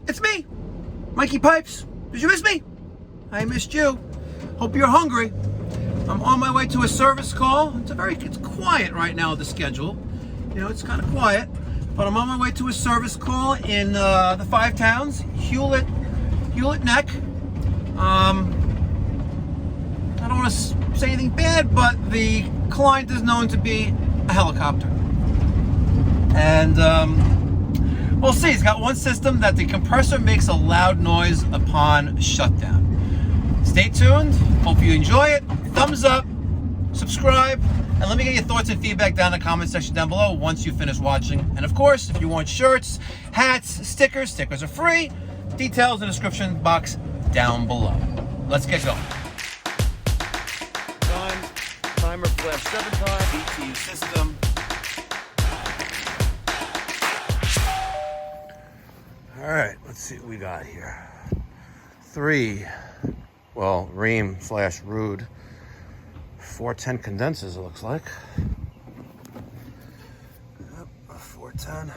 It's me, Mikey Pipes. Did you miss me? I missed you. Hope you're hungry. I'm on my way to a service call. It's quiet right now, the schedule. You know, it's kind of quiet, but I'm on my way to a service call in the 5 towns, Hewlett Neck. I don't want to say anything bad, but the client is known to be a helicopter. And we'll see. It's got one system that the compressor makes a loud noise upon shutdown. Stay tuned. Hope you enjoy it. Thumbs up, subscribe, and let me get your thoughts and feedback down in the comment section down below once you finish watching. And of course, if you want shirts, hats, stickers are free. Details in the description box down below. Let's get going. Timer flash 7 times. BTU system. All right, let's see what we got here. 3, well, Rheem / Rude 410 condensers, it looks like. Yep, a 410.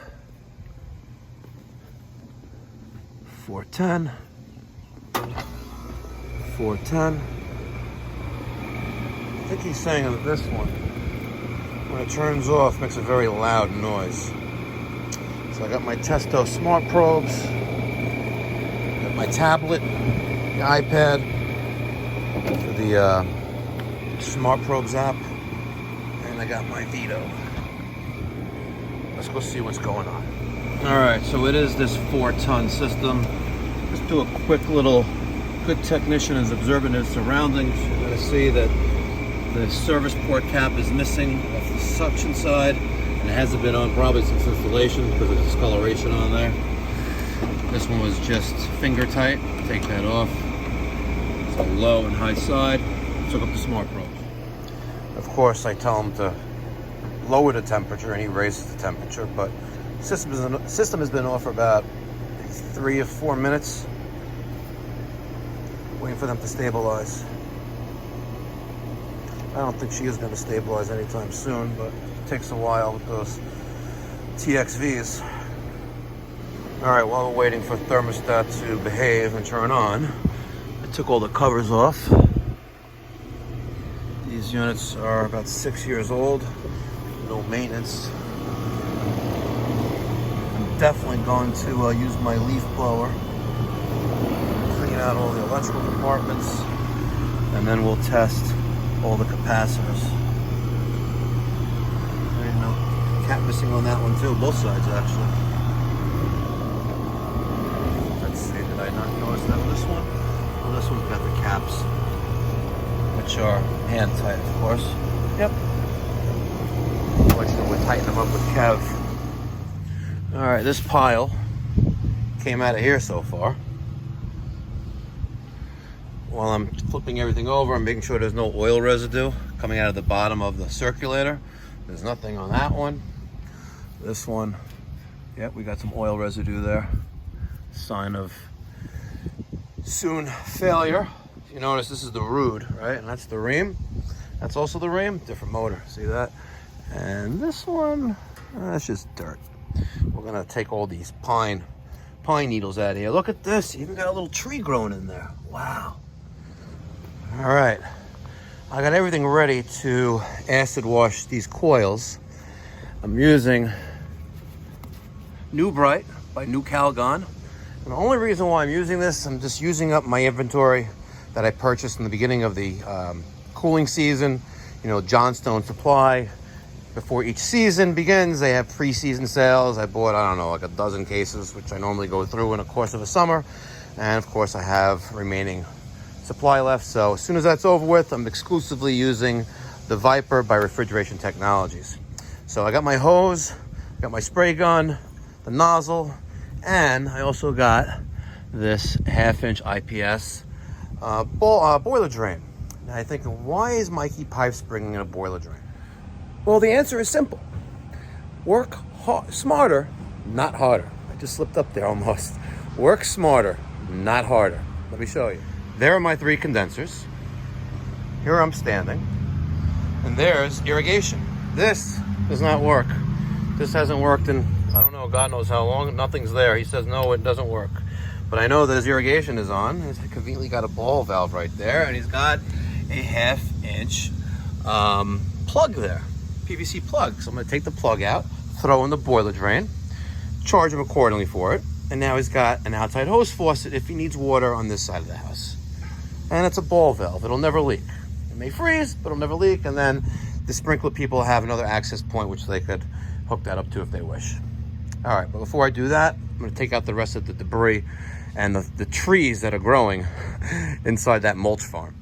410. 410. I think he's saying that this one, when it turns off, makes a very loud noise. So I got my Testo smart probes, got my tablet, the iPad for the smart probes app, and I got my Vito. Let's go see what's going on. All right, so it is this 4-ton system. Let's do a quick little, good technician is observing his surroundings. You're gonna see that the service port cap is missing off the suction side. And it hasn't been on probably since installation because of the discoloration on there. This one was just finger tight. Take that off. So low and high side. Took up the smart probe. Of course, I tell him to lower the temperature, and he raises the temperature. But the system has been off for about 3 or 4 minutes, waiting for them to stabilize. I don't think she is going to stabilize anytime soon, but it takes a while with those TXVs. All right, while we're waiting for thermostat to behave and turn on, I took all the covers off. These units are about 6 years old, no maintenance. I'm definitely going to use my leaf blower, clean out all the electrical compartments, and then we'll test all the capacitors. There ain't no cap missing on that one too, both sides actually. Let's see, did I not notice that on this one? Well, this one's got the caps, which are hand tight, of course. Yep. Which we'll tighten them up with Kev. All right, this pile came out of here so far. While I'm flipping everything over, I'm making sure there's no oil residue coming out of the bottom of the circulator. There's nothing on that one. This one, yep, we got some oil residue there. Sign of soon failure. You notice this is the Rude, right? And that's the Rheem. That's also the Rheem, different motor, see that? And this one, that's just dirt. We're gonna take all these pine needles out of here. Look at this, even got a little tree growing in there. Wow. All right, I got everything ready to acid wash these coils. I'm using New Bright by New Calgon. And the only reason why I'm using this, I'm just using up my inventory that I purchased in the beginning of the cooling season. You know, Johnstone Supply. Before each season begins, they have pre-season sales. I bought, I don't know, like a dozen cases, which I normally go through in the course of a summer. And of course, I have remaining supply left. So as soon as that's over with, I'm exclusively using the Viper by Refrigeration Technologies. So I got my hose, got my spray gun, the nozzle, and I also got this 1/2-inch IPS boiler drain. Now I think, why is Mikey Pipes bringing in a boiler drain? Well, the answer is simple. Work smarter, not harder. I just slipped up there almost. Work smarter, not harder. Let me show you. There are my 3 condensers. Here I'm standing. And there's irrigation. This does not work. This hasn't worked in, I don't know, God knows how long. Nothing's there. He says, no, it doesn't work. But I know that his irrigation is on. He's conveniently got a ball valve right there, and he's got a 1/2 inch plug there, PVC plug. So I'm gonna take the plug out, throw in the boiler drain, charge him accordingly for it. And now he's got an outside hose faucet if he needs water on this side of the house. And it's a ball valve, it'll never leak. It may freeze, but it'll never leak. And then the sprinkler people have another access point which they could hook that up to if they wish. All right, but before I do that, I'm gonna take out the rest of the debris and the trees that are growing inside that mulch farm.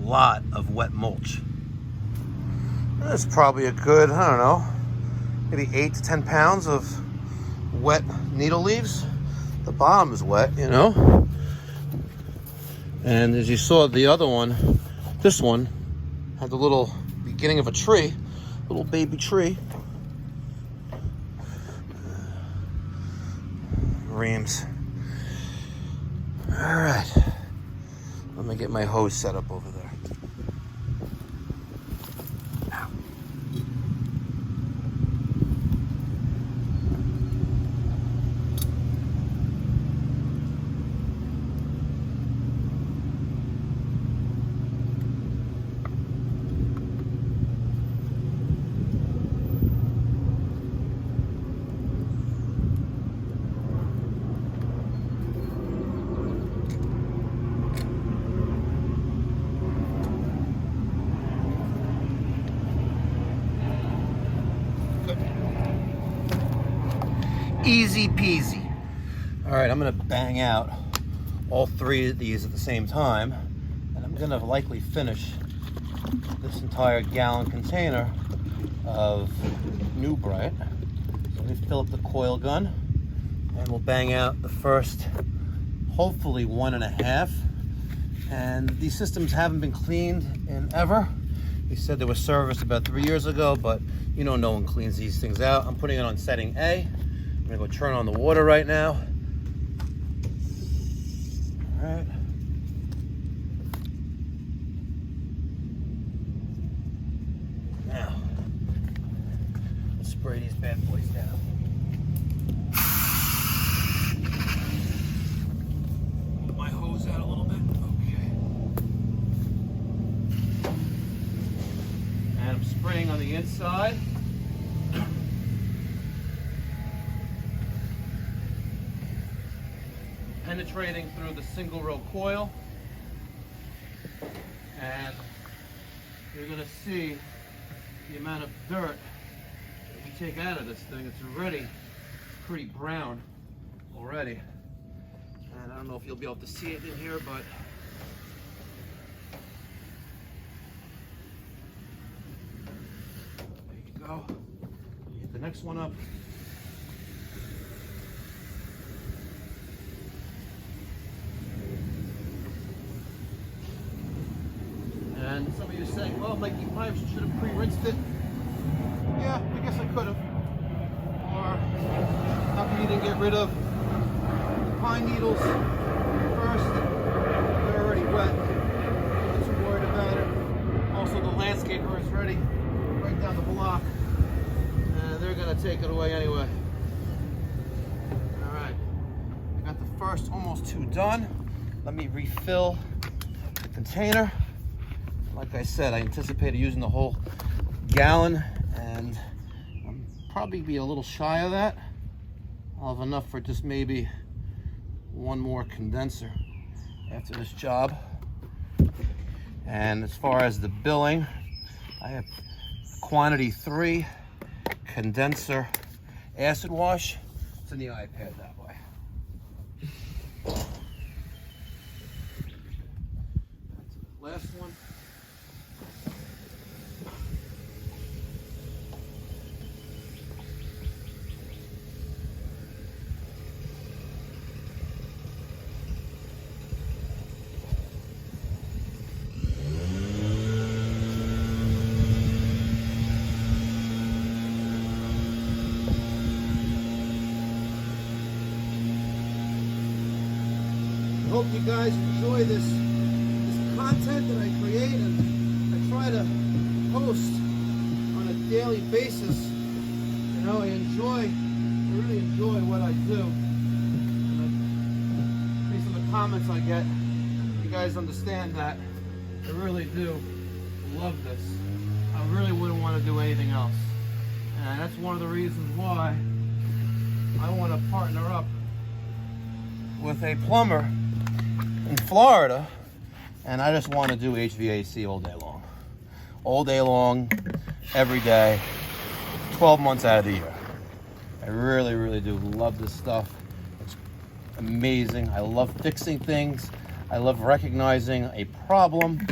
Lot of wet mulch. That's probably a good, I don't know, maybe 8 to 10 pounds of wet needle leaves. The bottom is wet, you know. And as you saw, the other one, this one, had the little beginning of a tree, little baby tree. Reams. All right. Let me get my hose set up over there. Ow. Easy peasy. All right, I'm gonna bang out all 3 of these at the same time, and I'm gonna likely finish this entire gallon container of New Bright. So let me fill up the coil gun, and we'll bang out the first, hopefully 1.5. And these systems haven't been cleaned in ever. They said they were serviced about 3 years ago, but you know, no one cleans these things out. I'm putting it on setting A. I'm gonna go turn on the water right now. All right. Now, let's spray these bad boys down. Put my hose out a little bit. Okay. And I'm spraying on the inside. Penetrating through the single row coil, and you're going to see the amount of dirt that we take out of this thing. It's already pretty brown already, and I don't know if you'll be able to see it in here, but there you go. Get the next one up. And some of you are saying, well, Mikey Pipes, you should have pre-rinsed it. Yeah, I guess I could have. Or how come you didn't get rid of the pine needles first? They're already wet. I'm not too worried about it. Also, the landscaper is ready right down the block. And they're going to take it away anyway. All right. I got the first almost 2 done. Let me refill the container. Like I said, I anticipated using the whole gallon, and I'll probably be a little shy of that. I'll have enough for just maybe 1 more condenser after this job. And as far as the billing, I have quantity 3 condenser acid wash. It's in the iPad that way. Last one. I hope you guys enjoy this content that I create, and I try to post on a daily basis. You know, I really enjoy what I do. And based on the comments I get, you guys understand that I really do love this. I really wouldn't want to do anything else. And that's one of the reasons why I want to partner up with a plumber in Florida, and I just want to do HVAC all day long. All day long, every day, 12 months out of the year. I really, really do love this stuff. It's amazing. I love fixing things. I love recognizing a problem,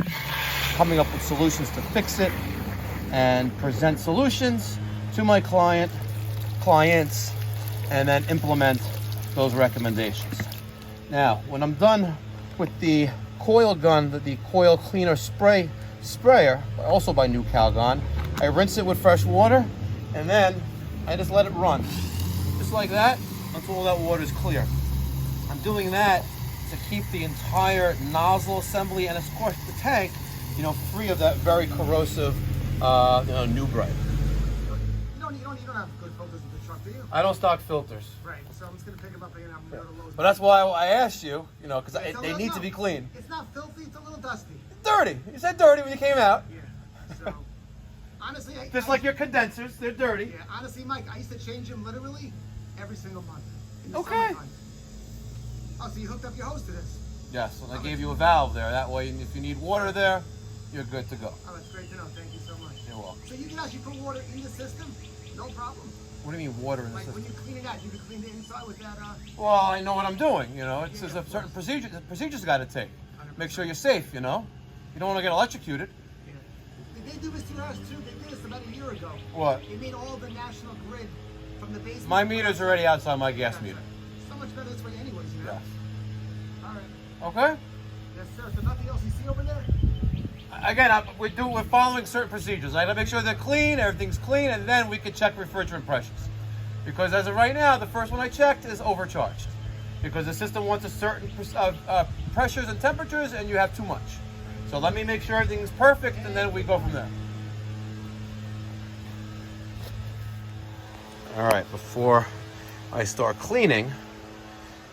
coming up with solutions to fix it, and present solutions to my clients, and then implement those recommendations. Now, when I'm done with the coil gun, the coil cleaner sprayer, also by New Calgon, I rinse it with fresh water, and then I just let it run, just like that, until all that water is clear. I'm doing that to keep the entire nozzle assembly and, of course, the tank, you know, free of that very corrosive, new bright. You don't have good filters in the truck, do you? I don't stock filters. Right, so I'm just going to pick them up again. I'm going to go to Lowe's. But that's why I asked you, you know, because they need to be clean. It's not filthy, it's a little dusty. Dirty. You said dirty when you came out. Yeah, so, honestly, Just like your condensers, they're dirty. Yeah, honestly, Mike, I used to change them literally every single month. Okay. Summertime. Oh, so you hooked up your hose to this? Yes, and I gave you a valve there. That way, if you need water there, you're good to go. Oh, that's great to know. Thank you so much. You're welcome. So you can actually put water in the system? No problem. What do you mean water in the Like system? when you clean it out, you can clean the inside with that, Well, I know what I'm doing, you know. It's there's a certain procedures got to take. Make sure you're safe, you know. You don't want to get electrocuted. Yeah. They do this to us too. They did this about a year ago. What? They made all the national grid from the basement. My meter's already outside my gas meter. So much better this way anyways, you know? Yes. All right. Okay? Yes, sir. So nothing else you see over there? Again, we're following certain procedures. I gotta make sure they're clean, everything's clean, and then we can check refrigerant pressures. Because as of right now, the first one I checked is overcharged. Because the system wants a certain pressures and temperatures, and you have too much. So let me make sure everything's perfect, and then we go from there. All right, before I start cleaning,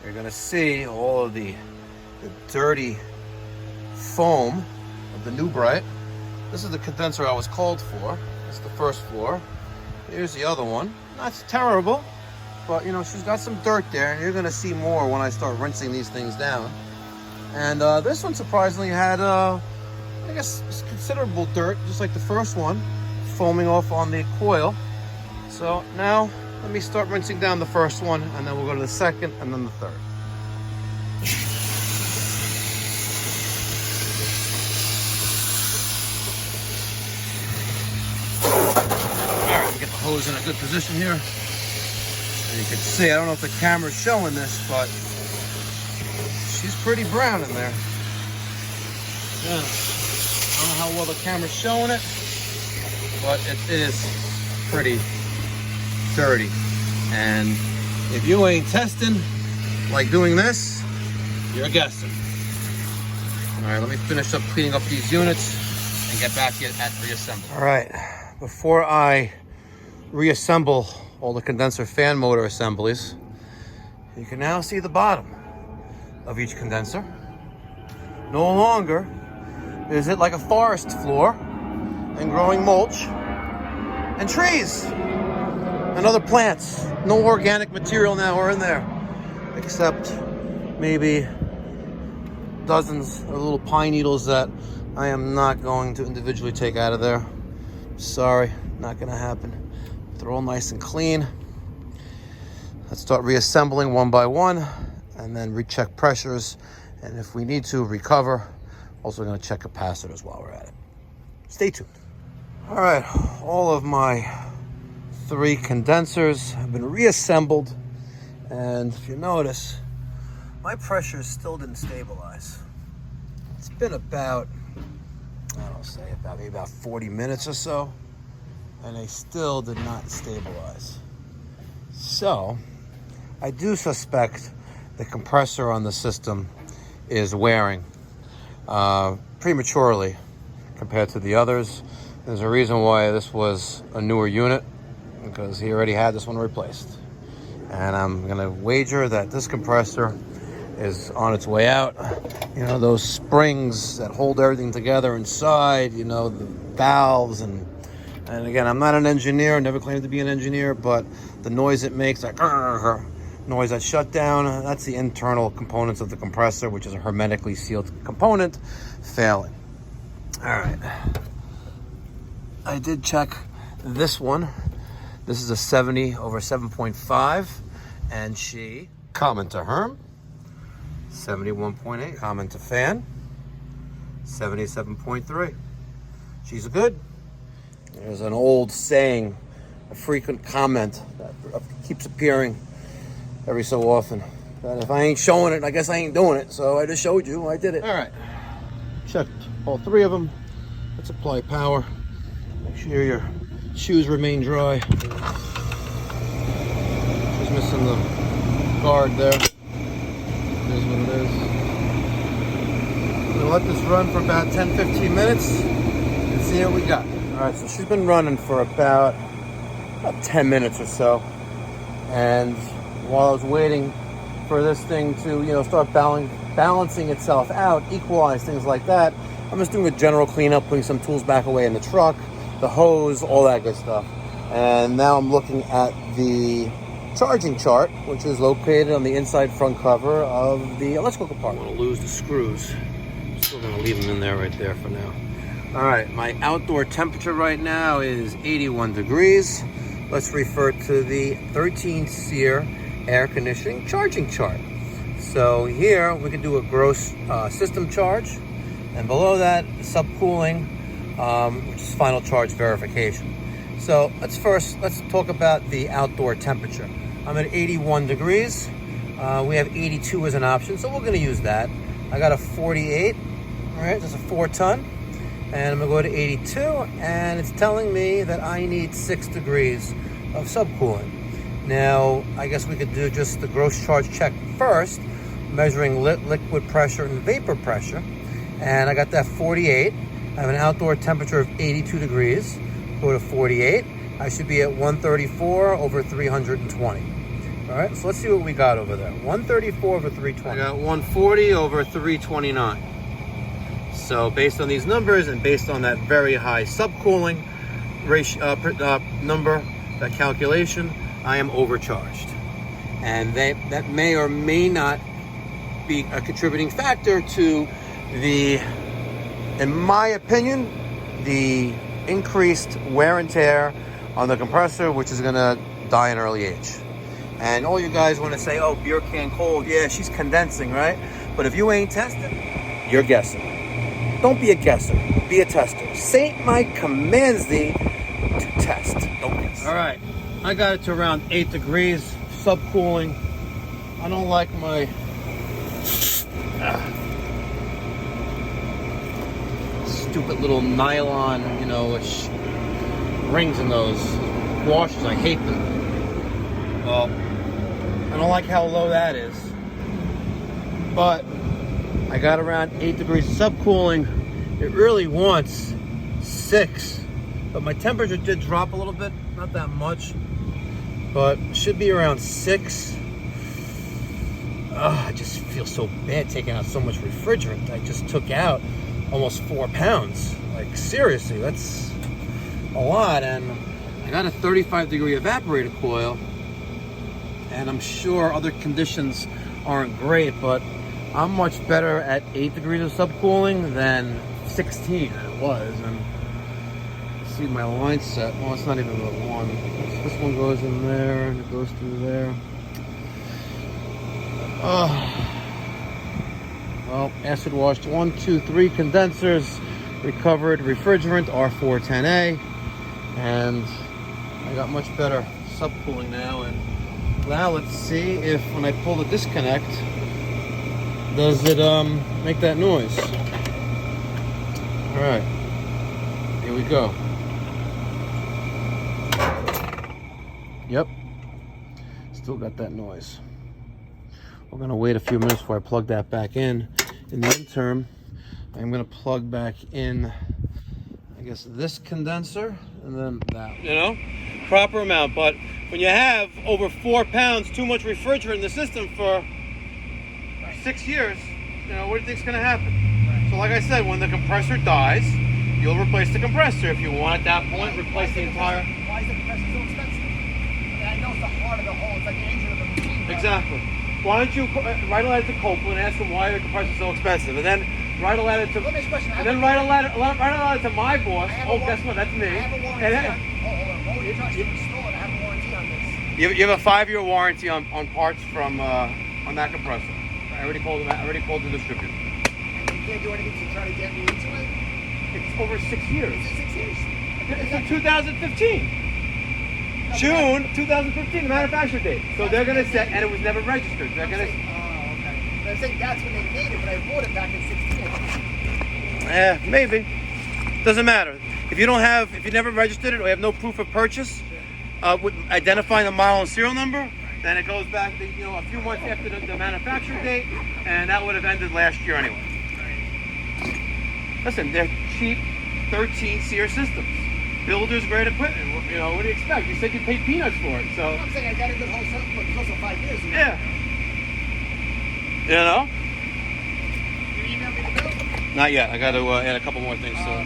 you're gonna see all of the dirty foam of the new Bright. This is the condenser I was called for. That's the first floor. Here's the other one. Not terrible, but you know, she's got some dirt there, and you're gonna see more when I start rinsing these things down. And this one surprisingly had, I guess, considerable dirt, just like the first one, foaming off on the coil. So now, let me start rinsing down the first one, and then we'll go to the second, and then the third. Get the hose in a good position here. And you can see, I don't know if the camera's showing this, but she's pretty brown in there. Yeah. I don't know how well the camera's showing it, but it is pretty dirty. And if you ain't testing, like doing this, you're guessing. All right, let me finish up cleaning up these units and get back at reassembly. All right, before I reassemble all the condenser fan motor assemblies, you can now see the bottom. of each condenser. No longer is it like a forest floor and growing mulch and trees and other plants. No organic material now are in there, except maybe dozens of little pine needles that I am not going to individually take out of there. Sorry, not gonna happen. They're all nice and clean. Let's start reassembling one by one and then recheck pressures. And if we need to, recover. Also gonna check capacitors while we're at it. Stay tuned. All right, all of my 3 condensers have been reassembled. And if you notice, my pressure still didn't stabilize. It's been about, I don't say about maybe about 40 minutes or so, and they still did not stabilize. So I do suspect the compressor on the system is wearing prematurely compared to the others. There's a reason why this was a newer unit, because he already had this one replaced. And I'm gonna wager that this compressor is on its way out. You know, those springs that hold everything together inside, you know, the valves, and again, I'm not an engineer, never claimed to be an engineer, but the noise it makes, like noise at shutdown, that's the internal components of the compressor, which is a hermetically sealed component, failing. All right. I did check this one. This is a 70 over 7.5, and she, common to Herm, 71.8, common to Fan, 77.3. She's good. There's an old saying, a frequent comment that keeps appearing every so often, that if I ain't showing it, I guess I ain't doing it. So I just showed you, I did it. All right, checked all 3 of them. Let's apply power. Make sure your shoes remain dry. Just missing the guard there. It is what it is. We'll let this run for about 10-15 minutes and see what we got. All right, so she's been running for about 10 minutes or so. And while I was waiting for this thing to, you know, start balancing itself out, equalize, things like that, I'm just doing a general cleanup, putting some tools back away in the truck, the hose, all that good stuff. And now I'm looking at the charging chart, which is located on the inside front cover of the electrical compartment. I don't want to lose the screws. I'm still going to leave them in there right there for now. All right, my outdoor temperature right now is 81 degrees. Let's refer to the 13 SEER air conditioning charging chart. So here we can do a gross system charge, and below that, subcooling, which is final charge verification. So let's talk about the outdoor temperature. I'm at 81 degrees. We have 82 as an option, so we're going to use that. I got a 48. All right, that's a 4-ton. And I'm going to go to 82, and it's telling me that I need 6 degrees of subcooling. Now, I guess we could do just the gross charge check first, measuring liquid pressure and vapor pressure. And I got that 48. I have an outdoor temperature of 82 degrees. Go to 48. I should be at 134 over 320. All right, so let's see what we got over there. 134 over 320. I got 140 over 329. So based on these numbers and based on that very high subcooling ratio, number, that calculation, I am overcharged. And that may or may not be a contributing factor to the, in my opinion, the increased wear and tear on the compressor, which is gonna die in early age. And all you guys wanna say, oh, beer can cold, yeah, she's condensing, right? But if you ain't testing, you're guessing. Don't be a guesser, be a tester. St. Mike commands thee to test, don't guess. All right, I got it to around 8 degrees, subcooling. I don't like my stupid little nylon, you know, rings in those washers. I hate them. Well, I don't like how low that is. But I got around 8 degrees subcooling. It really wants 6. But my temperature did drop a little bit, not that much. But should be around 6. I just feel so bad taking out so much refrigerant. I just took out almost 4 pounds. Like, seriously, that's a lot. And I got a 35-degree evaporator coil, and I'm sure other conditions aren't great, but I'm much better at 8 degrees of subcooling than 16 it was. And see my line set. Well, it's not even the one. This one goes in there and it goes through there. Well, acid washed 1, 2, 3 condensers, recovered refrigerant R410A, and I got much better subcooling now. And now let's see if when I pull the disconnect, does it make that noise? All right, here we go. Yep, still got that noise. We're gonna wait a few minutes before I plug that back in. In the interim, I'm gonna plug back in, I guess, this condenser and then that. You know, proper amount. But when you have over 4 pounds too much refrigerant in the system for 6 years, you know, what do you think's gonna happen? So like I said, when the compressor dies, you'll replace the compressor. If you want at that point, replace the entire. Why is the compressor so expensive? And I know it's the heart of the whole. It's like the engine of the machine. Exactly. Why don't you write a letter to Copeland and ask them why the compressor's so expensive, and then write a letter to. Let me ask you a question. And then write a letter to my boss. Oh, guess what? That's me. I have a warranty And on. Hold on. You're trying to install it. I have a warranty on this. you have a 5-year warranty on parts from on that compressor. I already called the distributor. And you can't do anything to try to get me into it. It's over 6 years. 6 years. It's from 2015. June 2015, the manufacture date. So they're gonna say, and it was never registered. They're gonna. Oh, okay. I think that's when they made it, but I bought it back in 16. Maybe. Doesn't matter. If you never registered it or you have no proof of purchase, with identifying the model and serial number, then it goes back to, you know, a few months after the manufacture date, and that would have ended last year anyway. Listen, they're cheap 13-SEER systems. Builder's grade equipment. You know, what do you expect? You said you paid peanuts for it, so. I'm saying I got a good whole set. Look, it's also 5 years. Yeah. You know? You email me the bill? Not yet. I got to add a couple more things. So.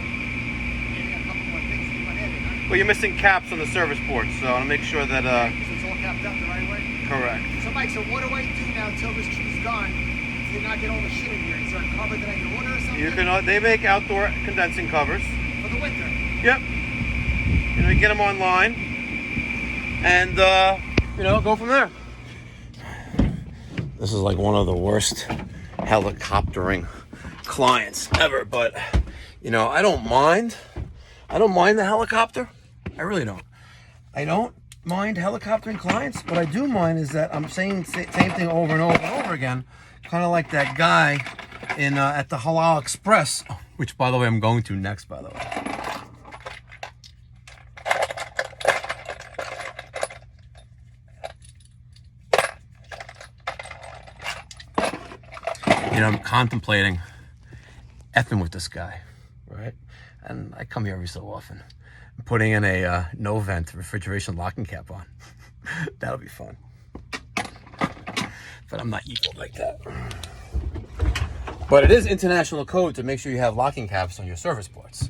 Maybe a couple more things to add in, huh? Well, you're missing caps on the service port, so I want to make sure that. So it's all capped up the right way? Correct. So, Mike, so what do I do now until this tree's gone to not get all the shit in here? Is there a cover that I can order or something? You can. They make outdoor condensing covers. For the winter? Yep. You know, you get them online, and you know, go from there. This is like one of the worst helicoptering clients ever, but you know, I don't mind. I don't mind the helicopter. I really don't. I don't mind helicoptering clients. What I do mind is that I'm saying the same thing over and over and over again, kind of like that guy in at the Halal Express, which, by the way, I'm going to next. By the way. You know, I'm contemplating effing with this guy, right? And I come here every so often. I'm putting in a no vent refrigeration locking cap on. That'll be fun. But I'm not evil like that. But it is international code to make sure you have locking caps on your service ports.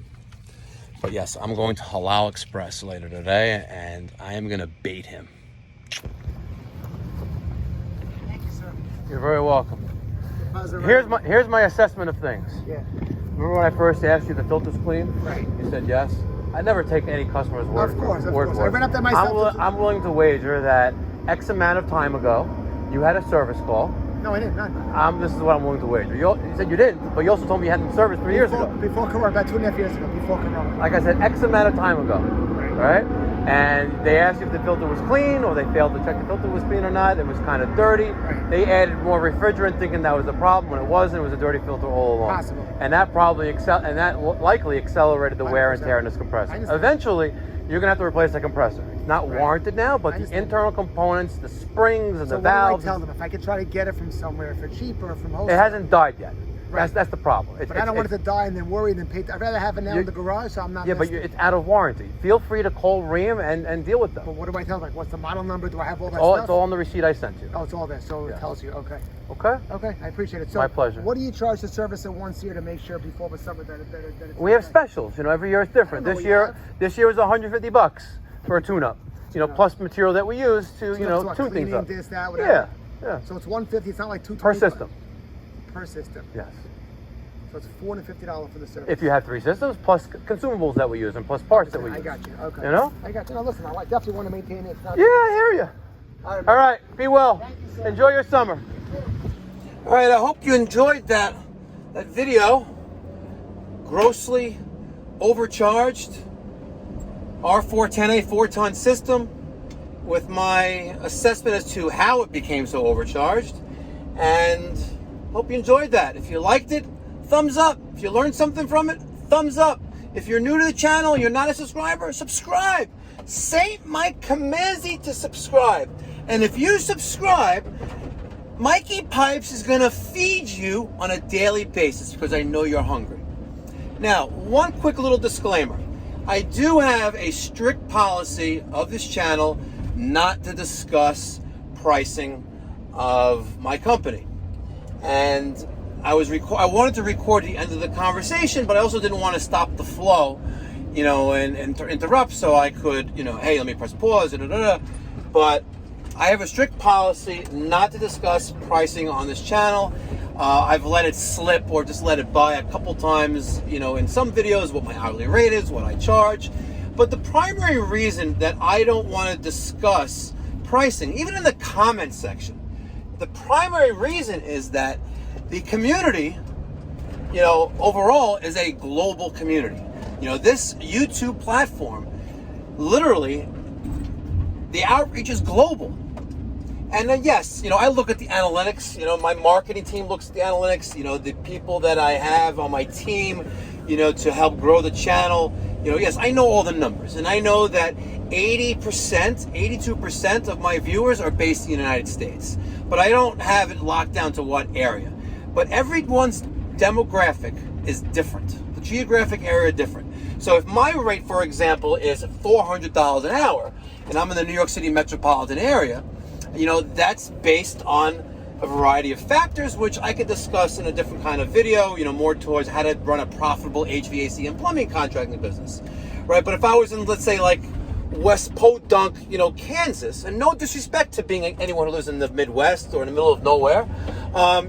But yes, I'm going to Halal Express later today, and I am going to bait him. Thank you, sir. You're very welcome. How's it Here's my assessment of things. Yeah. Remember when I first asked you the filter's clean? Right. You said yes. I never take any customer's word Of course. for I it. read up that myself. I'm willing to wager that X amount of time ago, you had a service call. No, I didn't. None. This is what I'm willing to wager. You said you didn't, but you also told me you had them serviced 3 years ago. Before Corona, about 2.5 years ago, before Corona. Like I said, X amount of time ago, right? And they asked you if the filter was clean, or they failed to check the filter was clean or not. It was kind of dirty. Right. They added more refrigerant, thinking that was the problem. When it wasn't, it was a dirty filter all along. Possible. And that probably likely accelerated the wear and tear in this compressor. Eventually, you're gonna have to replace the compressor. It's not warranted now, but the internal components, the springs and the valves. So what do I tell them? If I could try to get it from somewhere for cheaper, from wholesale? It hasn't died yet. Right. That's the problem. But I don't want it to die and then worry and then pay. I'd rather have it now in the garage, so I'm not. Yeah, but it's out of warranty. Feel free to call Rheem and deal with them. But what do I tell them? Like, what's the model number? Do I have all that It's stuff? all on the receipt I sent you. Oh, it's all there. So it tells you. Okay. Okay. Okay, I appreciate it. So My pleasure. What do you charge the service at once a year to make sure before the summer that it's We have okay? specials. Every year is different. I don't know This year was $150 for a tune-up. Plus material that we use to So tune things up. This, that, whatever. Yeah. So it's $150. It's not like $220 Per system. Per system. Yes. So it's $450 for the service. If you have 3 systems, plus consumables that we use and plus parts that we use. I got you. Okay. I got you. Now listen, I definitely want to maintain it. It's not I hear you. All right. All right. Be well. Thank you, sir. Enjoy your summer. All right. I hope you enjoyed that video. Grossly overcharged R410A 4-ton system with my assessment as to how it became so overcharged. And hope you enjoyed that. If you liked it, thumbs up. If you learned something from it, thumbs up. If you're new to the channel and you're not a subscriber, subscribe. St. Mike commands you to subscribe. And if you subscribe, Mikey Pipes is going to feed you on a daily basis because I know you're hungry. Now, one quick little disclaimer. I do have a strict policy of this channel not to discuss pricing of my company. And I wanted to record the end of the conversation, but I also didn't want to stop the flow, and interrupt, so I could, hey, let me press pause, But I have a strict policy not to discuss pricing on this channel. I've let it slip or just let it by a couple times, in some videos, what my hourly rate is, what I charge. But the primary reason that I don't want to discuss pricing, even in the comment section, the primary reason is that the community, overall is a global community. This YouTube platform, literally, the outreach is global. And then, yes, I look at the analytics, my marketing team looks at the analytics, the people that I have on my team, to help grow the channel. Yes, I know all the numbers, and I know that 82% of my viewers are based in the United States, but I don't have it locked down to what area. But everyone's demographic is different. The geographic area is different. So if my rate, for example, is $400 an hour, and I'm in the New York City metropolitan area, that's based on a variety of factors, which I could discuss in a different kind of video, more towards how to run a profitable HVAC and plumbing contracting business, right? But if I was in, let's say, like West Podunk, Kansas, and no disrespect to being anyone who lives in the Midwest or in the middle of nowhere,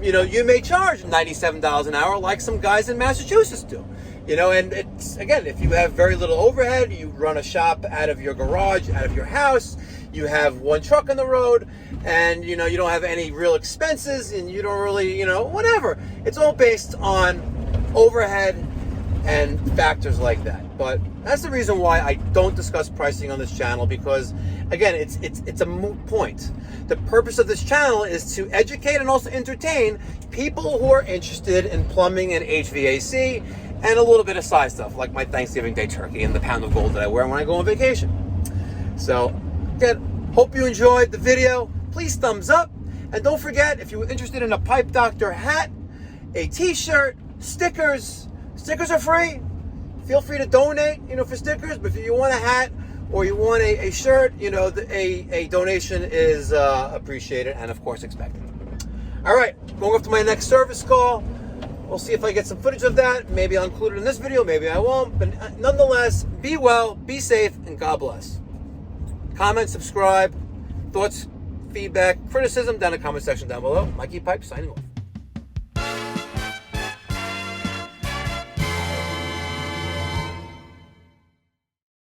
you may charge $97 an hour like some guys in Massachusetts do. And it's, again, if you have very little overhead, you run a shop out of your garage, out of your house, you have one truck on the road, and you don't have any real expenses, and you don't really, whatever. It's all based on overhead and factors like that. But that's the reason why I don't discuss pricing on this channel, because again, it's a moot point. The purpose of this channel is to educate and also entertain people who are interested in plumbing and HVAC and a little bit of side stuff like my Thanksgiving Day turkey and the pound of gold that I wear when I go on vacation. So again, hope you enjoyed the video. Please thumbs up, and don't forget, if you're interested in a Pipe Doctor hat, a t-shirt, stickers are free. Feel free to donate, for stickers. But if you want a hat or you want a shirt, a donation is appreciated and of course expected. All right, going up to my next service call. We'll see if I get some footage of that. Maybe I'll include it in this video, maybe I won't. But nonetheless, be well, be safe, and God bless. Comment, subscribe, thoughts, feedback, criticism down in the comment section down below. Mikey Pipes signing off.